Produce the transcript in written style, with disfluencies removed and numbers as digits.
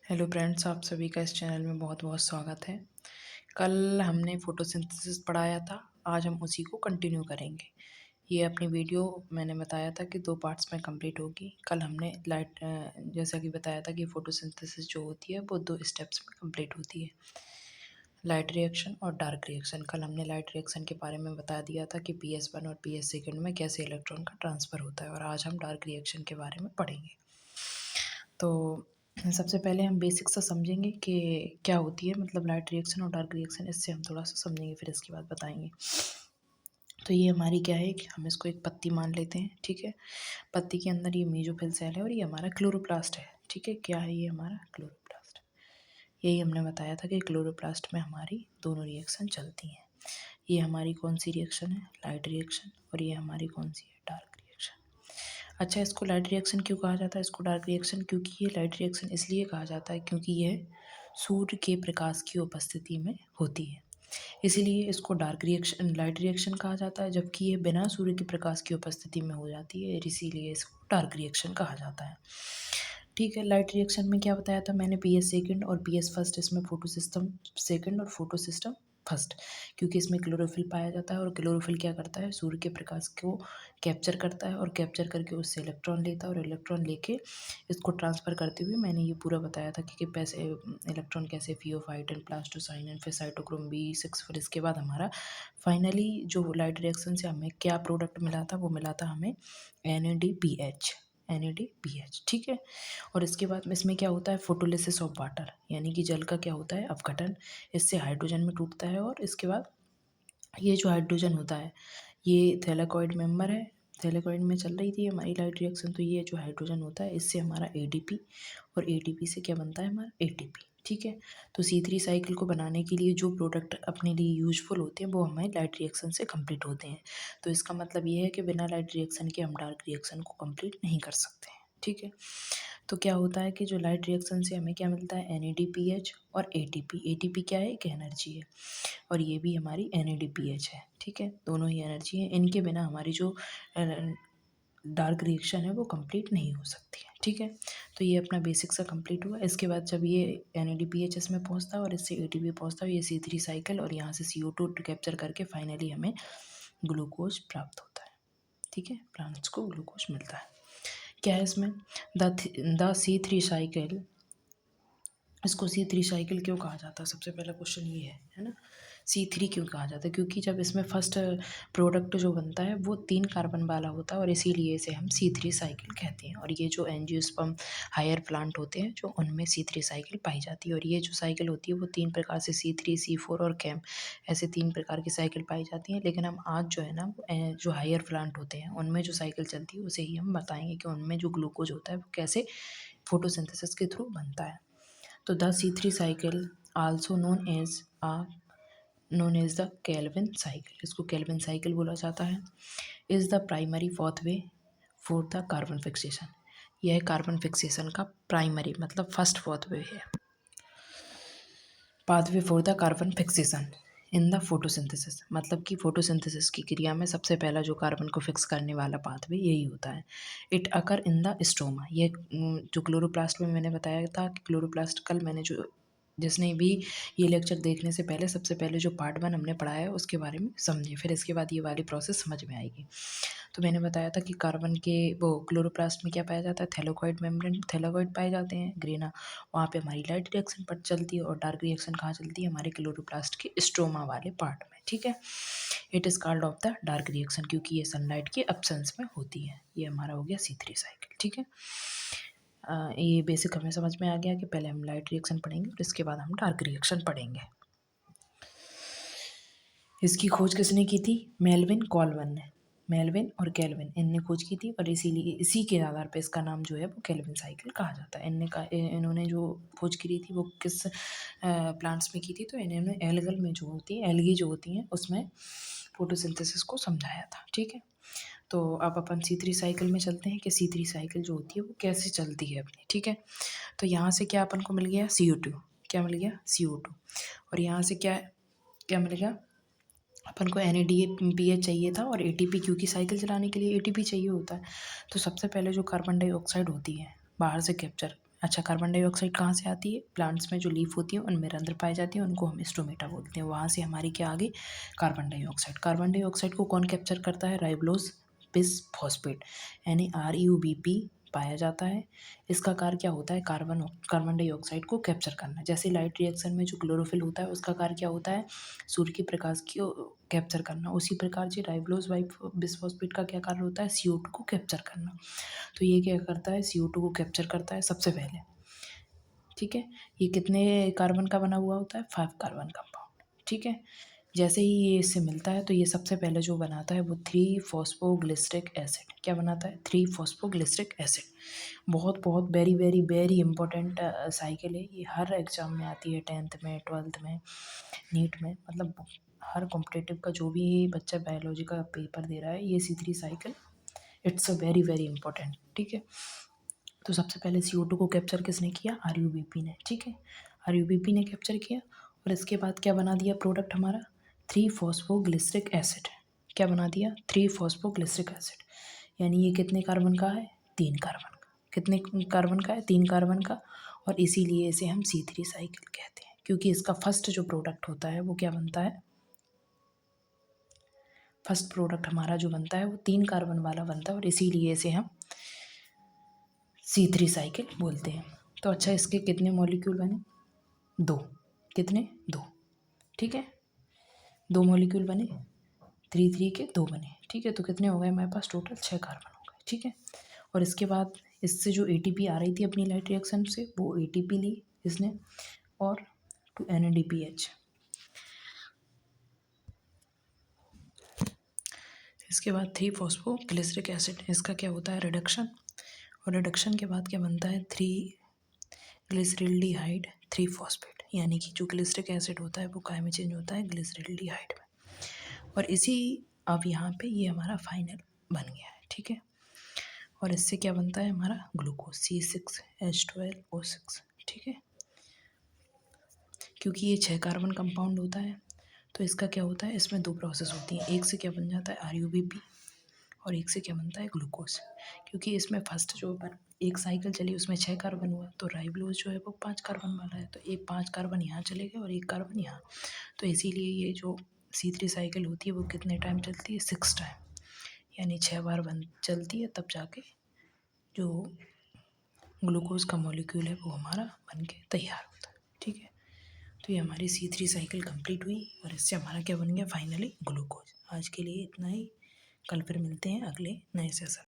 Hello friends, आप सभी का इस चैनल में बहुत बहुत स्वागत है। कल हमने फोटोसिंथेसिस पढ़ाया था, आज हम उसी को कंटिन्यू करेंगे। ये अपनी वीडियो मैंने बताया था कि 2 पार्ट्स में कंप्लीट होगी। कल हमने जैसा कि बताया था कि फोटोसिंथेसिस जो होती है वो 2 स्टेप्स में कंप्लीट होती है, लाइट रिएक्शन और डार्क रिएक्शन। कल हमने लाइट रिएक्शन के बारे में बता दिया था कि PS1 और PS2 में कैसे इलेक्ट्रॉन का ट्रांसफ़र होता है, और आज हम डार्क रिएक्शन के बारे में पढ़ेंगे। तो सबसे पहले हम बेसिक सा समझेंगे कि क्या होती है, मतलब लाइट रिएक्शन और डार्क रिएक्शन। इससे हम थोड़ा सा समझेंगे, फिर इसके बाद बताएंगे। तो ये हमारी क्या है कि हम इसको एक पत्ती मान लेते हैं, ठीक है। पत्ती के अंदर ये मेसोफिल सेल है और ये हमारा क्लोरोप्लास्ट है, ठीक है। क्या है ये हमारा क्लोरोप्लास्ट। यही हमने बताया था कि क्लोरोप्लास्ट में हमारी दोनों रिएक्शन चलती हैं। ये हमारी कौन सी रिएक्शन है, लाइट रिएक्शन, और ये हमारी कौन सी है, डार्क रिएक्शन। अच्छा, इसको लाइट रिएक्शन क्यों कहा जाता है, इसको डार्क रिएक्शन? क्योंकि ये लाइट रिएक्शन इसलिए कहा जाता है क्योंकि यह सूर्य के प्रकाश की उपस्थिति में होती है, इसीलिए इसको डार्क रिएक्शन लाइट रिएक्शन कहा जाता है। जबकि ये बिना सूर्य के प्रकाश की उपस्थिति में हो जाती है, इसीलिए इसको डार्क रिएक्शन कहा जाता है, ठीक है। लाइट रिएक्शन में क्या बताया था मैंने, PS सेकंड और PS फर्स्ट। इसमें फोटो सिस्टम सेकंड और फोटो सिस्टम फर्स्ट, क्योंकि इसमें क्लोरोफिल पाया जाता है, और क्लोरोफिल क्या करता है, सूर्य के प्रकाश को कैप्चर करता है, और कैप्चर करके उससे इलेक्ट्रॉन लेता है, और इलेक्ट्रॉन लेके इसको ट्रांसफ़र करते हुए मैंने ये पूरा बताया था कि पैसे इलेक्ट्रॉन कैसे फियोफाइट एंड प्लास्टोसाइन फिर साइटोक्रोम B6। फिर इसके बाद हमारा फाइनली जो लाइट रिएक्शन से हमें क्या प्रोडक्ट मिला था, वो मिला था हमें NADPH, ठीक है। और इसके बाद में इसमें क्या होता है, फोटोलिसिस ऑफ वाटर, यानी कि जल का क्या होता है, अपघटन। इससे हाइड्रोजन में टूटता है, और इसके बाद ये जो हाइड्रोजन होता है ये थैलेकॉइड मेंबर है, थैलेकॉइड में चल रही थी हमारी लाइट रिएक्शन। तो ये जो हाइड्रोजन होता है इससे हमारा ADP, और ATP से क्या बनता है हमारा ATP, ठीक है। तो C3 साइकिल को बनाने के लिए जो प्रोडक्ट अपने लिए यूजफुल होते हैं वो हमें लाइट रिएक्शन से कंप्लीट होते हैं। तो इसका मतलब ये है कि बिना लाइट रिएक्शन के हम डार्क रिएक्शन को कंप्लीट नहीं कर सकते हैं, ठीक है। तो क्या होता है कि जो लाइट रिएक्शन से हमें क्या मिलता है, NADPH और ATP। ATP क्या है, एक एनर्जी है, और ये भी हमारी NADPH है, ठीक है। दोनों ही एनर्जी है, इनके बिना हमारी जो डार्क रिएक्शन है वो कंप्लीट नहीं हो सकती है, ठीक है। तो ये अपना बेसिक सा कंप्लीट हुआ। इसके बाद जब ये NADPH इसमें पहुंचता है और इससे ATP पहुंचता है, ये C3 साइकिल, और यहाँ से CO2 कैप्चर करके फाइनली हमें ग्लूकोज प्राप्त होता है, ठीक है। प्लांट्स को ग्लूकोज मिलता है। क्या है इसमें, द C3 साइकिल। इसको C3 साइकिल क्यों कहा जाता है, सबसे पहला क्वेश्चन ये है ना। C3 क्यों कहा जाता है, क्योंकि जब इसमें फर्स्ट प्रोडक्ट जो बनता है वो 3 कार्बन वाला होता है, और इसीलिए इसे हम C3 साइकिल कहते हैं। और ये जो एंजियोस्पर्म हायर प्लांट होते हैं जो उनमें C3 साइकिल पाई जाती है। और ये जो साइकिल होती है वो 3 प्रकार से, C3, C4 और कैम, ऐसे 3 प्रकार की साइकिल पाई जाती हैं। लेकिन हम आज जो है ना जो हायर प्लांट होते हैं उनमें जो साइकिल चलती है उसे ही हम बताएंगे कि उनमें जो ग्लूकोज होता है वो कैसे फोटोसिंथेसिस के थ्रू बनता है। तो the C3 cycle also known as the Calvin cycle, इसको केल्विन साइकिल बोला जाता है, is the primary pathway for the carbon fixation. यह कार्बन फिक्सेशन का प्राइमरी मतलब फर्स्ट पाथवे है, pathway for the carbon fixation in the photosynthesis. मतलब कि फोटोसिंथेसिस की क्रिया में सबसे पहला जो कार्बन को फिक्स करने वाला पाथवे यही होता है। It occur in the stroma. ये जो क्लोरोप्लास्ट में मैंने बताया था कि क्लोरोप्लास्ट, कल मैंने जो जिसने भी ये लेक्चर देखने से पहले सबसे पहले जो पार्ट 1 हमने पढ़ाया है उसके बारे में समझे, फिर इसके बाद ये वाली प्रोसेस समझ में आएगी। तो मैंने बताया था कि कार्बन के वो क्लोरोप्लास्ट में क्या पाया जाता है, थैलेकॉइड मेम्ब्रेन, थैलेकॉइड पाए जाते हैं ग्रेना। वहाँ पे हमारी लाइट रिएक्शन पर चलती है, और डार्क रिएक्शन कहाँ चलती है, हमारे क्लोरोप्लास्ट के स्ट्रोमा वाले पार्ट में, ठीक है। It is called off the dark reaction क्योंकि ये सनलाइट के एब्सेंस में होती है। ये हमारा हो गया C3 साइकिल, ठीक है। ये बेसिक हमें समझ में आ गया कि पहले हम लाइट रिएक्शन पढ़ेंगे और इसके बाद हम डार्क रिएक्शन पढ़ेंगे। इसकी खोज किसने की थी, मेल्विन कॉल्वन ने। मेल्विन और केल्विन इनने खोज की थी, और इसीलिए इसी के आधार पर इसका नाम जो है वो केल्विन साइकिल कहा जाता है। इन्होंने जो खोज करी थी वो किस प्लांट्स में की थी, तो इन्होंने एल्गल में जो होती है, एल्गी जो होती हैं उसमें फोटोसिंथेसिस को समझाया था, ठीक है। तो अब अपन C3 साइकिल में चलते हैं कि C3 साइकिल जो होती है वो कैसे चलती है अपनी, ठीक है। तो यहाँ से क्या अपन को मिल गया, CO2, क्या मिल गया, CO2। और यहाँ से क्या क्या मिल गया अपन को, NADPH चाहिए था, और ATP, क्योंकि साइकिल चलाने के लिए ATP चाहिए होता है। तो सबसे पहले जो कार्बन डाइऑक्साइड होती है बाहर से कैप्चर अच्छा, कार्बन डाइऑक्साइड कहाँ से आती है? प्लांट्स में जो लीफ होती है उनमें रंध्र पाए जाते हैं, उनको हम स्टोमेटा बोलते हैं। वहाँ से हमारी क्या आ गई? Carbon dioxide. कार्बन डाइऑक्साइड को कौन कैप्चर करता है? राइबोलोज बिस फॉस्फेट यानी RUBP पाया जाता है। इसका कार्य क्या होता है? कार्बन डाइऑक्साइड को कैप्चर करना। जैसे लाइट रिएक्शन में जो क्लोरोफिल होता है उसका कार्य क्या होता है? सूर्य के प्रकाश को कैप्चर करना। उसी प्रकार से राइबोलोज बिसफॉस्फेट का क्या कार्य होता है? CO2 को कैप्चर करना। तो ये क्या करता है? CO2 को कैप्चर करता है सबसे पहले। ठीक है, ये कितने कार्बन का बना हुआ होता है? 5 कार्बन कंपाउंड। ठीक है, जैसे ही ये इससे मिलता है तो ये सबसे पहले जो बनाता है वो 3 फॉस्फोग्लिसरिक एसिड। क्या बनाता है? 3 फॉस्फोग्लिसरिक एसिड। बहुत बहुत very very very important cycle है ये। हर एग्जाम में आती है, 10th में, 12th में, नीट में, मतलब हर कॉम्पिटेटिव का जो भी बच्चा बायोलॉजी का पेपर दे रहा है, ये C3 cycle it's a very very important. ठीक है, तो सबसे पहले CO2 को कैप्चर किसने किया? RUBP ने। ठीक है, RUBP ने कैप्चर किया और इसके बाद क्या बना दिया प्रोडक्ट हमारा? 3 फॉस्फोग्लिसरिक एसिड। क्या बना दिया? 3 फॉस्फोग्लिसरिक एसिड। यानी ये कितने कार्बन का है? 3 कार्बन का। कितने कार्बन का है? 3 कार्बन का। और इसीलिए इसे हम C3 साइकिल कहते हैं, क्योंकि इसका फर्स्ट जो प्रोडक्ट होता है वो क्या बनता है? फर्स्ट प्रोडक्ट हमारा जो बनता है वो 3 कार्बन वाला बनता है और इसीलिए इसे हम C3 साइकिल बोलते हैं। तो अच्छा, इसके कितने मॉलिक्यूल बने? 2। कितने? 2। ठीक है, 2 मॉलिक्यूल बने, 3 के 2 बने। ठीक है, तो कितने हो गए हमारे पास? टोटल 6 कार्बन हो गए। ठीक है, और इसके बाद इससे जो ATP आ रही थी अपनी लाइट रिएक्शन से, वो ATP ली इसने और टू NADPH। इसके बाद 3 फॉस्फोग्लिसरिक एसिड, इसका क्या होता है? रिडक्शन। और रिडक्शन के बाद क्या बनता है? 3 ग्लिसरल्डिहाइड 3 फॉस्फेट। यानी कि जो ग्लिसरिक एसिड होता है वो काय में चेंज होता है? ग्लिसरल्डिहाइड में। और इसी अब यहाँ पे ये हमारा फाइनल बन गया है। ठीक है, और इससे क्या बनता है हमारा? Glucose C6H12O6। ठीक है, क्योंकि ये 6 कार्बन कंपाउंड होता है तो इसका क्या होता है? इसमें 2 प्रोसेस होती हैं। एक से क्या बन जाता है? RUBP और एक से क्या बनता है? ग्लूकोज। क्योंकि इसमें फर्स्ट जो एक साइकिल चली उसमें 6 कार्बन हुआ, तो राइबोलोज जो है वो 5 कार्बन वाला है, तो एक 5 कार्बन यहाँ चले गए और 1 कार्बन यहाँ। तो इसीलिए ये जो C3 साइकिल होती है वो कितने टाइम चलती है? 6 टाइम, यानी 6 बार चलती है, तब जाके जो ग्लूकोज का मॉलिक्यूल है वो हमारा बन के तैयार होता है। ठीक है, तो ये हमारी C3 साइकिल कंप्लीट हुई और इससे हमारा क्या बन गया? Finally glucose. आज के लिए इतना ही, कल फिर मिलते हैं अगले नए सेशन।